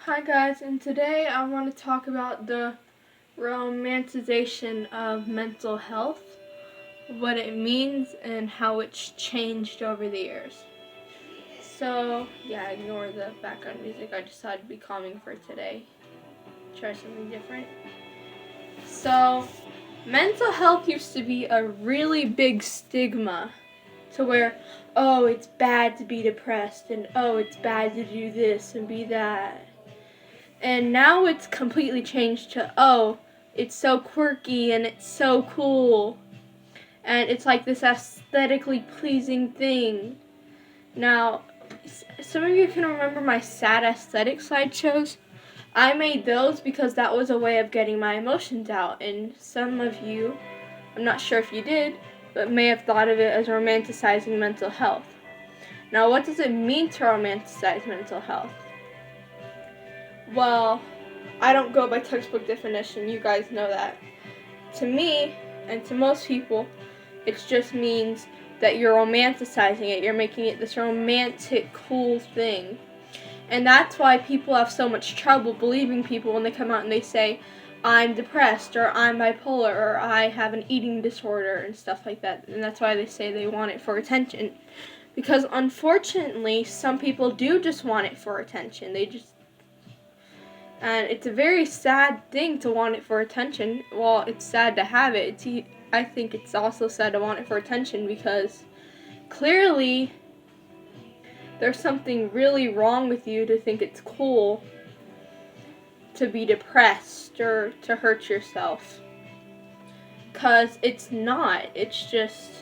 Hi guys, and today I want to talk about the romanticization of mental health, what it means, and how it's changed over the years. So, yeah, ignore the background music. I decided to be calming for today. Try something different. So, mental health used to be a really big stigma to where, oh, it's bad to be depressed, and oh, it's bad to do this and be that. And now it's completely changed to, oh, it's so quirky and it's so cool. And it's like this aesthetically pleasing thing. Now, some of you can remember my sad aesthetic slideshows. I made those because that was a way of getting my emotions out. And some of you, I'm not sure if you did, but may have thought of it as romanticizing mental health. Now, what does it mean to romanticize mental health? Well, I don't go by textbook definition, you guys know that. To me, and to most people, it just means that you're romanticizing it. You're making it this romantic, cool thing. And that's why people have so much trouble believing people when they come out and they say, I'm depressed, or I'm bipolar, or I have an eating disorder, and stuff like that. And that's why they say they want it for attention. Because unfortunately, some people do just want it for attention. And it's a very sad thing to want it for attention. Well, it's sad to have it. I think it's also sad to want it for attention because clearly there's something really wrong with you to think it's cool to be depressed or to hurt yourself. Because it's not. It's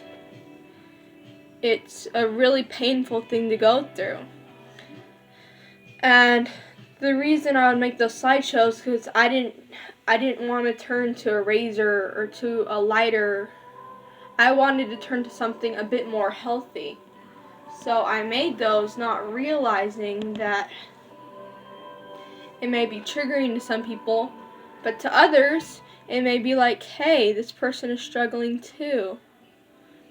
a really painful thing to go through. And the reason I would make those slideshows because I didn't want to turn to a razor or to a lighter. I wanted to turn to something a bit more healthy. So I made those not realizing that it may be triggering to some people, but to others it may be like, hey, this person is struggling too.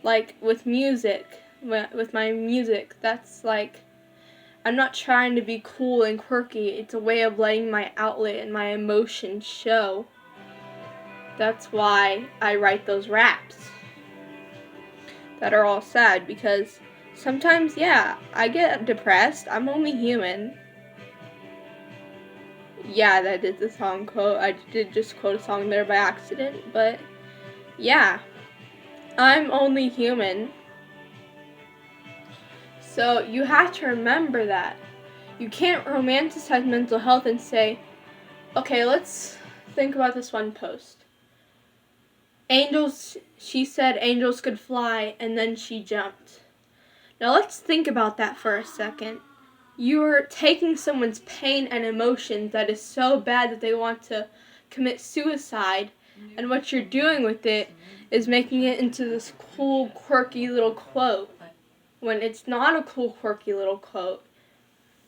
Like with music, with my music, that's like, I'm not trying to be cool and quirky. It's a way of letting my outlet and my emotions show. That's why I write those raps that are all sad, because sometimes, yeah, I get depressed. I'm only human. Yeah, that is the song quote. I did just quote a song there by accident, but yeah, I'm only human. So you have to remember that. You can't romanticize mental health and say, okay, let's think about this one post. She said angels could fly, and then she jumped. Now let's think about that for a second. You're taking someone's pain and emotion that is so bad that they want to commit suicide, and what you're doing with it is making it into this cool, quirky little quote, when it's not a cool, quirky little quote.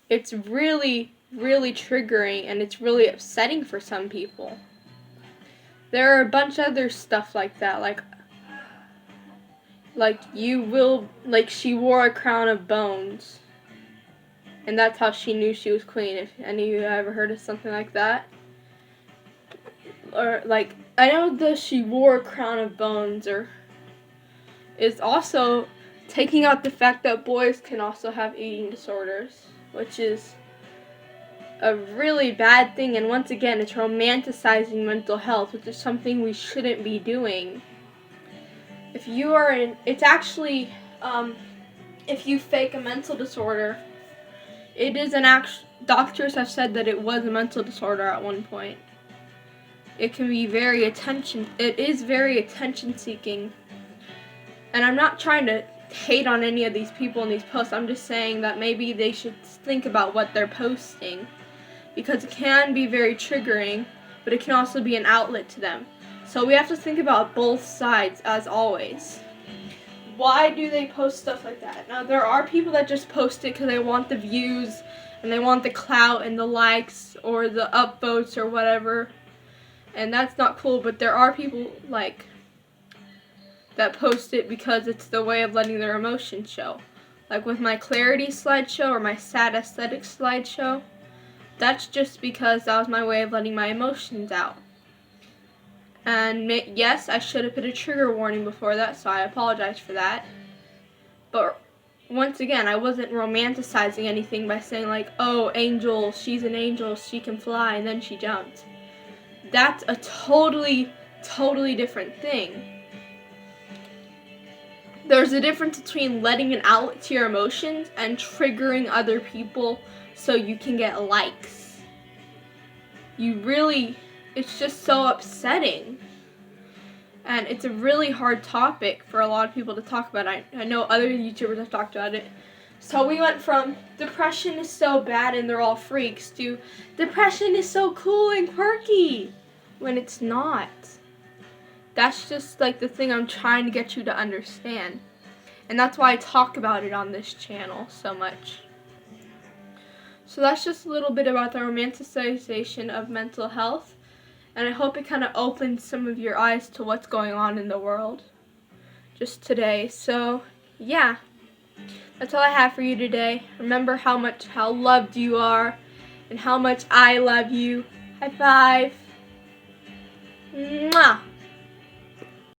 It's really, really triggering, and it's really upsetting for some people. There are a bunch of other stuff like that, like she wore a crown of bones, and that's how she knew she was queen. If any of you ever heard of something like that, or like, I know that she wore a crown of bones, or is also taking out the fact that boys can also have eating disorders, which is a really bad thing. And once again, it's romanticizing mental health, which is something we shouldn't be doing. If you fake a mental disorder, doctors have said that it was a mental disorder at one point. It is very attention seeking. And I'm not trying to hate on any of these people in these posts. I'm just saying that maybe they should think about what they're posting, because it can be very triggering, but it can also be an outlet to them. So we have to think about both sides, as always. Why do they post stuff like that? Now, there are people that just post it because they want the views, and they want the clout and the likes, or the upvotes, or whatever. And that's not cool, but there are people that post it because it's the way of letting their emotions show. Like with my clarity slideshow or my sad aesthetic slideshow, that's just because that was my way of letting my emotions out. And yes, I should have put a trigger warning before that, so I apologize for that. But once again, I wasn't romanticizing anything by saying like, oh, angel, she's an angel, she can fly, and then she jumped. That's a totally different thing. There's a difference between letting an outlet to your emotions and triggering other people so you can get likes. It's just so upsetting. And it's a really hard topic for a lot of people to talk about. I know other YouTubers have talked about it. So we went from depression is so bad and they're all freaks to depression is so cool and quirky, when it's not. That's just like the thing I'm trying to get you to understand. And that's why I talk about it on this channel so much. So that's just a little bit about the romanticization of mental health. And I hope it kind of opens some of your eyes to what's going on in the world just today. So, yeah. That's all I have for you today. Remember how loved you are and how much I love you. High five. Mwah.